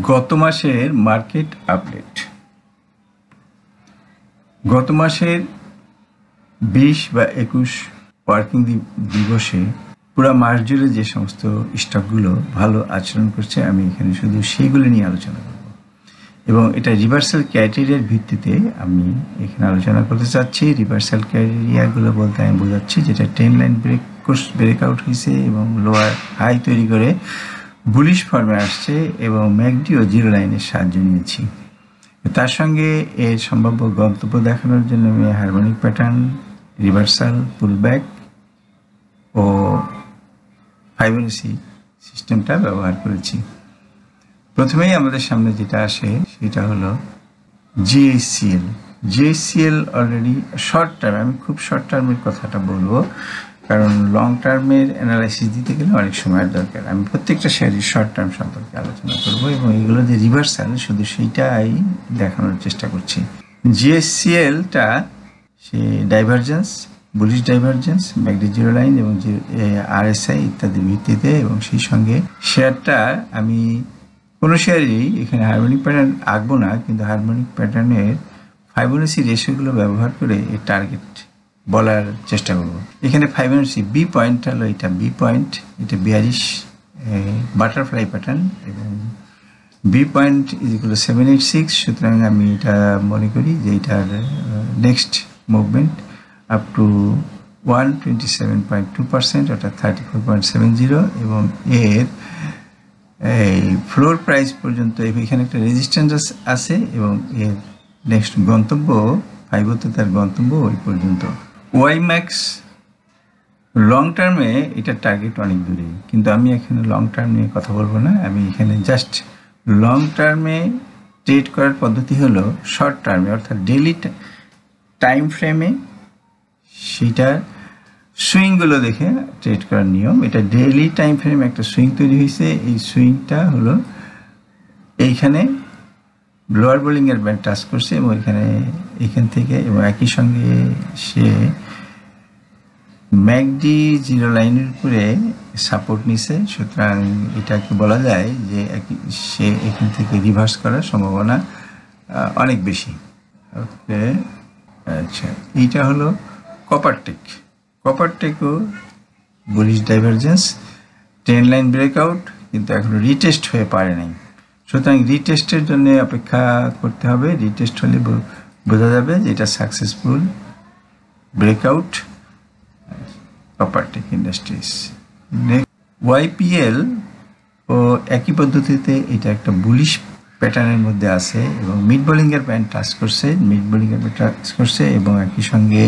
গত মাসের market update. গত মাসের 20 বা 21 ওয়ার্কিং দিবসে পুরো মাস জুড়ে যে সমস্ত স্টকগুলো ভালো আচরণ করছে, আমি এখানে শুধু সেইগুলো নিয়ে আলোচনা করব এবং এটা রিভার্সাল ক্রাইটেরিয়ার ভিত্তিতে আমি এখানে আলোচনা করতে চাচ্ছি। রিভার্সাল ক্রাইটেরিয়াগুলো বলতে আমি বোঝাচ্ছি যেটা 10 লাইন ব্রেকআউট হয়েছে এবং লোয়ার হাই তৈরি করে বুলিশ ফর্মে আসছে এবং ম্যাকডিও জিরো লাইনের সাহায্য নিয়েছি। তার সঙ্গে এর সম্ভাব্য গন্তব্য দেখানোর জন্য আমি হারমোনিক প্যাটার্ন, রিভার্সাল, পুলব্যাক ও ফাইবোনাচি সিস্টেমটা ব্যবহার করেছি। প্রথমেই আমাদের সামনে যেটা আসে সেটা হলো জিএইচসিএল। জিএইচসিএল অলরেডি শর্ট টার্ম, আমি খুব শর্ট টার্মের কথাটা বলবো কারণ লং টার্মের অ্যানালাইসিস দিতে গেলে অনেক সময়ের দরকার। আমি প্রত্যেকটা শেয়ারের শর্ট টার্ম সম্পর্কে আলোচনা করবো এবং এগুলো যে রিভার্সাল শুধু সেইটাই দেখানোর চেষ্টা করছি। জিএসসিএলটা সে divergence, bullish divergence, MACD zero line এবং আরএসআই ইত্যাদির ভিত্তিতে এবং সেই সঙ্গে শেয়ারটা আমি কোনো শেয়ারই এখানে হারমোনিক প্যাটার্ন আঁকবো না, কিন্তু হারমোনিক প্যাটার্নের ফাইবোনাচি রেশিওগুলো ব্যবহার করে এই টার্গেট বলার চেষ্টা করব। এখানে ফাইবোনাচি বি পয়েন্ট হলো এটা বি পয়েন্ট, এটা বিয়ারিশ বাটারফ্লাই প্যাটার্ন এবং বি পয়েন্ট ইজিকুলো 786। সুতরাং আমি এটা মনে করি যে এটার নেক্সট মুভমেন্ট আপ টু 127.2% অর্থাৎ 34.70 এবং এর এই ফ্লোর প্রাইস পর্যন্ত এখানে একটা রেজিস্ট্যান্স আছে এবং এর নেক্সট গন্তব্য 5 হতে তার গন্তব্য ওই পর্যন্ত। ওয়াই ম্যাক্স লং টার্মে এটার টার্গেট অনেক দূরে, কিন্তু আমি এখানে লং টার্ম নিয়ে কথা বলবো না। আমি এখানে জাস্ট লং টার্মে ট্রেড করার পদ্ধতি হলো শর্ট টার্মে অর্থাৎ ডেইলি টাইম ফ্রেমে সেটা সুইংগুলো দেখে ট্রেড করার নিয়ম। এটা ডেইলি টাইম ফ্রেমে একটা সুইং তৈরি হয়েছে, এই সুইংটা হলো এইখানে লোয়ার বোলিংয়ের ব্যান্ড টাচ করছে এবং এখান থেকে এবং একই সঙ্গে সে ম্যাকডি জিরো লাইনের উপরে সাপোর্ট নিছে। সুতরাং এটাকে বলা যায় যে সে এখান থেকে রিভার্স করার সম্ভাবনা অনেক বেশি। ওকে, আচ্ছা, এইটা হলো কপারটেক। কপারটেকও বুলিশ ডাইভারজেন্স, 10 লাইন ব্রেকআউট, কিন্তু এখনো রিটেস্ট হয়ে পারে নাই। সুতরাং রিটেস্টের জন্য অপেক্ষা করতে হবে। রিটেস্ট হলে বোঝা যাবে যে এটা successful breakout Coppertech Industries. YPL ও একই পদ্ধতিতে এটা একটা বুলিশ প্যাটার্নের মধ্যে আছে এবং মিড বোলিংয়ের ব্যান্ড টাচ করছে, এবং একই সঙ্গে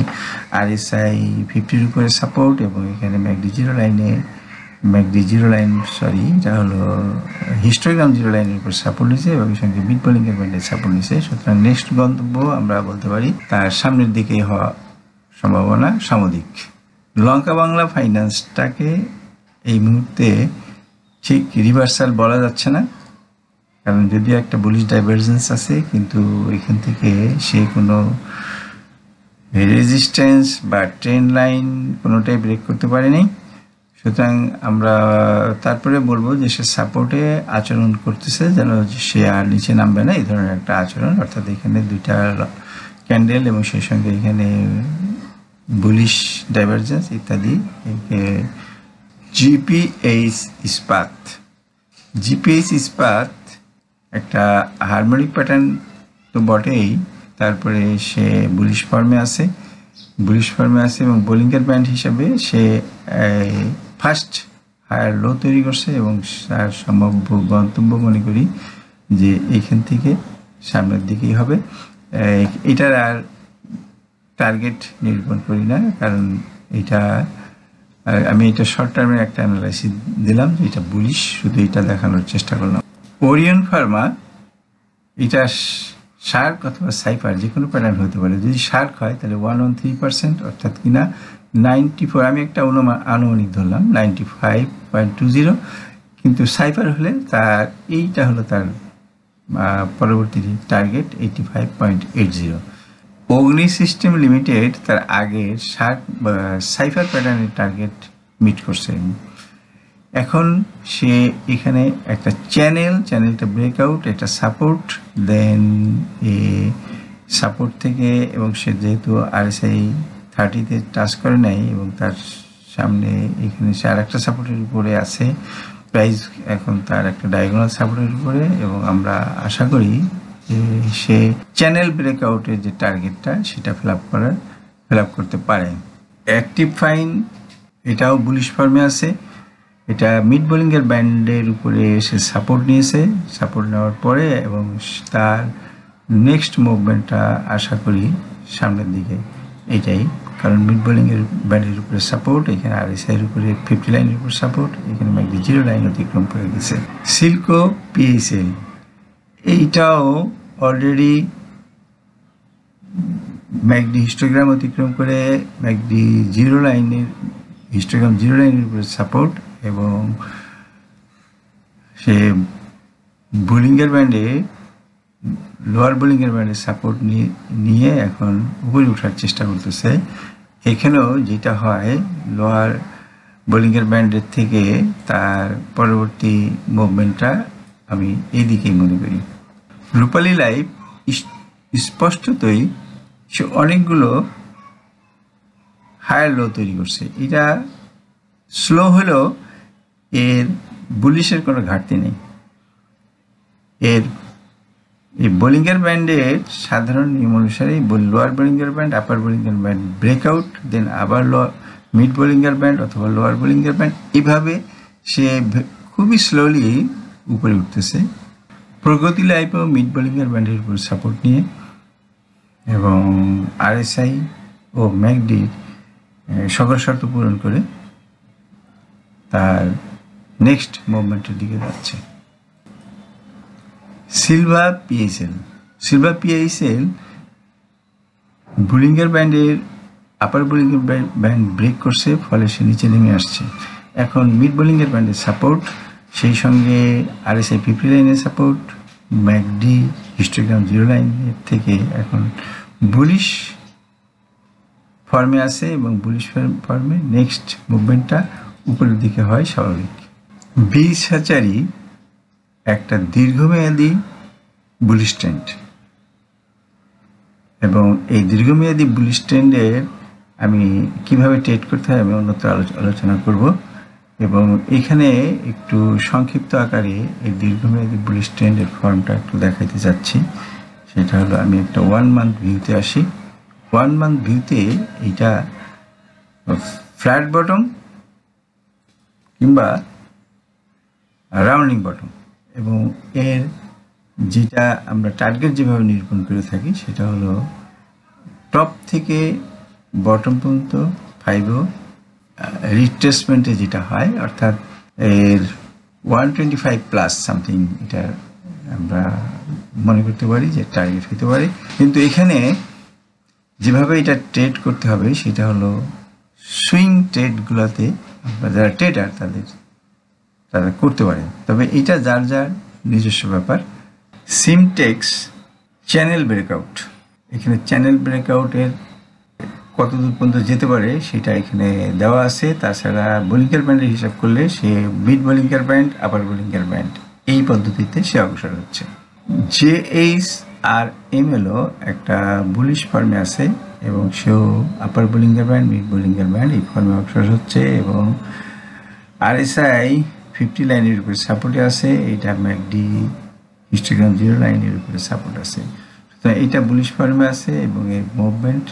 আরএসআই 50-র উপরে সাপোর্ট এবং এখানে ম্যাকডি জিরো লাইন এটা হলো হিস্টোগ্রাম জিরো লাইনের উপর সাপোর্ট নিছে এবং এই সঙ্গে মিড বোলিংয়ের ব্যান্ডের সাপোর্ট নিছে। সুতরাং নেক্সট গন্তব্য আমরা বলতে পারি তার সামনের দিকে হওয়া সম্ভাবনা সাময়িক। লঙ্কা বাংলা ফাইন্যান্সটাকে এই মুহূর্তে ঠিক রিভার্সাল বলা যাচ্ছে না, কারণ যদিও একটা বুলিশ ডাইভারজেন্স আছে কিন্তু এখান থেকে সে কোনো রেজিস্ট্যান্স বা ট্রেন্ড লাইন কোনোটাই ব্রেক করতে পারেনি। সুতরাং আমরা তারপরে বলবো যে সে সাপোর্টে আচরণ করতেছে, যেন সে আর নিচে নামবে না, এই ধরনের একটা আচরণ। অর্থাৎ এখানে দুইটা ক্যান্ডেল এবং সেই সঙ্গে এখানে বুলিশ ডাইভারজেন্স ইত্যাদি। জিপিএইচ ইস্পাত একটা হারমোনিক প্যাটার্ন তো বটেই, তারপরে সে বুলিশ ফর্মে আছে এবং বোলিংয়ের ব্যান্ড হিসাবে সে ফার্স্ট হায়ার লো তৈরি করছে এবং তার সম্ভাব্য গন্তব্য মনে করি যে এইখান থেকে সামনের দিকেই হবে। এটার আর টার্গেট নিরূপণ করি না, কারণ আমি এটা শর্ট টার্মের একটা অ্যানালাইসিস দিলাম যে এটা বুলিশ, শুধু এটা দেখানোর চেষ্টা করলাম। ওরিয়ন ফার্মা এটা শার্ক অথবা সাইফার যে কোনো প্যাটার্ন হতে পারে। যদি শার্ক হয় তাহলে 113% অর্থাৎ কিনা 94, আমি একটা আনুমানিক ধরলাম 95.20, কিন্তু সাইফার হলে এইটা হলো তার পরবর্তী টার্গেট 85.80। অগ্নি সিস্টেম লিমিটেড তার আগের সাইফার প্যাটার্নের টার্গেট মিট করছে এখন সে এখানে একটা চ্যানেলটা ব্রেকআউট, একটা সাপোর্ট, দেন এ সাপোর্ট থেকে, এবং সে যেহেতু RSI 30-তে টাচ করে নাই এবং তার সামনে এখানে সে আর একটা সাপোর্টের উপরে আছে, প্রাইস এখন তার একটা ডায়াগোনাল সাপোর্টের উপরে, এবং আমরা আশা করি যে সে চ্যানেল ব্রেকআউটের যে টার্গেটটা সেটা ফিল আপ করতে পারে। অ্যাক্টিভ ফাইন এটাও বুলিশ ফর্মে আছে, এটা মিড বোলিংয়ের ব্যান্ডের উপরে এসে সাপোর্ট নিয়েছে, সাপোর্ট নেওয়ার পরে এবং তার নেক্সট মুভমেন্টটা আশা করি সামনের দিকে, এইটাই। কারণ মিড বোলিংয়ের ব্যান্ডের উপরে সাপোর্ট, এখানে RSI এর উপরে 50 লাইনের উপর সাপোর্ট, এখানে ম্যাকডি 0 লাইন অতিক্রম করে গেছে। সিল্কো PSL এইটাও অলরেডি ম্যাকডি হিস্টোগ্রাম অতিক্রম করে ম্যাকডি 0 লাইনের হিস্টোগ্রাম 0 লাইনের উপরে সাপোর্ট, এবং সে বোলিংয়ের ব্যান্ডে লোয়ার বোলিংয়ের ব্যান্ডে সাপোর্ট নিয়ে এখন উপরে ওঠার চেষ্টা করতেছে। এখানেও যেটা হয়, লোয়ার বোলিংয়ের ব্যান্ডের থেকে তার পরবর্তী মুভমেন্টটা আমি এইদিকেই মনে করি। রূপালী লাইফ স্পষ্টতই সে অনেকগুলো হায়ার লো তৈরি করছে, এটা স্লো হলেও এর বুলিশের কোনো ঘাটতি নেই। এর এই বোলিংয়ের ব্যান্ডের সাধারণ নিয়ম অনুসারে লোয়ার বোলিংয়ের ব্যান্ড, আপার বোলিংয়ের ব্যান্ড ব্রেকআউট, দেন আবার মিড বোলিংয়ের ব্যান্ড অথবা লোয়ার বোলিংয়ের ব্যান্ড, এইভাবে সে খুবই স্লোলি উপরে উঠতেছে। প্রগতি লাইফও মিড বোলিংয়ের ব্যান্ডের উপর সাপোর্ট নিয়ে এবং RSI ও ম্যাকডির সকল শর্ত পূরণ করে তার নেক্সট মুভমেন্টের দিকে যাচ্ছে। সিলভা PSL বোলিংয়ের ব্যান্ডের আপার বোলিংয়ের ব্যান্ড ব্রেক করছে, ফলে সে নিচে নেমে আসছে। এখন মিড বোলিংয়ের ব্যান্ডের সাপোর্ট, সেই সঙ্গে RSI 50 লাইনের সাপোর্ট, ম্যাকডি হিস্টোগ্রাম 0 লাইনের থেকে এখন বুলিশ ফর্মে আছে, এবং বুলিশ ফর্মে নেক্সট মুভমেন্টটা উপরের দিকে হয় স্বাভাবিক। বিচ হ্যাচারি একটা দীর্ঘমেয়াদী বুলিশ ট্রেন্ড, এবং এই দীর্ঘমেয়াদী বুলিশ ট্রেন্ডের আমি কিভাবে ট্রেড করতে হয় আমি অন্যত্র আলোচনা করব, এবং এখানে একটু সংক্ষিপ্ত আকারে এই দীর্ঘমেয়াদী বুলিশ ট্রেন্ডের ফর্মটা একটু দেখাইতে যাচ্ছি। সেটা হলো, আমি একটা 1 মান্থ ভিউতে আসি। 1 মান্থ ভিউতে এইটা ফ্ল্যাট বটম কিংবা রাউন্ডিং বটম, এবং এর যেটা আমরা টার্গেট যেভাবে নিরূপণ করে থাকি সেটা হলো টপ থেকে বটম পর্যন্ত 5 রিট্রেসমেন্টে যেটা হয়, অর্থাৎ এর 125 প্লাস সামথিং, এটা আমরা মনে করতে পারি যে টার্গেট হতে পারে। কিন্তু এখানে যেভাবে এটা ট্রেড করতে হবে সেটা হলো সুইং ট্রেডগুলোতে যারা ট্রেডার তারা করতে পারে, তবে এটা যার যার নিজস্ব ব্যাপার। সিমটেক্স চ্যানেল ব্রেকআউট, এখানে চ্যানেল ব্রেকআউটের কত দূর পর্যন্ত যেতে পারে সেটা এখানে দেওয়া আছে। তাছাড়া বোলিংয়ের ব্যান্ডের হিসাব করলে সে মিড বোলিংয়ের ব্যান্ড, আপার বোলিংয়ের ব্যান্ড, এই পদ্ধতিতে সে অগ্রসর হচ্ছে। JHRMLও একটা বুলিশ ফর্মে আছে, এবং সেও আপার বোলিংয়ের ব্যান্ড, মিড বোলিংয়ের ব্যান্ড এই ফর্মে অগ্রসর হচ্ছে, এবং RSI 50 লাইনের উপরে সাপোর্টে আছে। এটা ম্যাকডি হিস্টোগ্রাম 0 লাইনের উপরে সাপোর্ট আছে, সুতরাং এটা বুলিশ ফর্মে আছে এবং এর মুভমেন্ট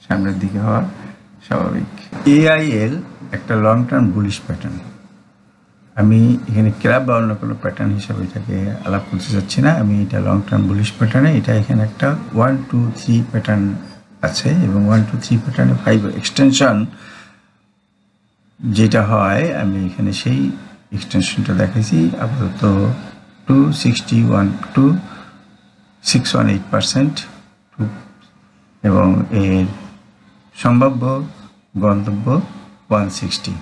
সামনের দিকে হওয়া স্বাভাবিক। AIL একটা লং টার্ম বুলিশ প্যাটার্ন, আমি এখানে ক্লাব বা অন্য কোনো প্যাটার্ন হিসাবে এটাকে আলাপ করতে চাচ্ছি না, আমি এটা লং টার্ম বুলিশ প্যাটার্নে, এটা এখানে একটা 1, 2, 3 প্যাটার্ন আছে, এবং 1, 2, 3 প্যাটার্নে 5 এক্সটেনশন যেটা হয়, আমি এখানে সেই এক্সটেনশনটা দেখাইছি। আপাতত 261.618%, এবং এর সম্ভাব্য গন্তব্য 160।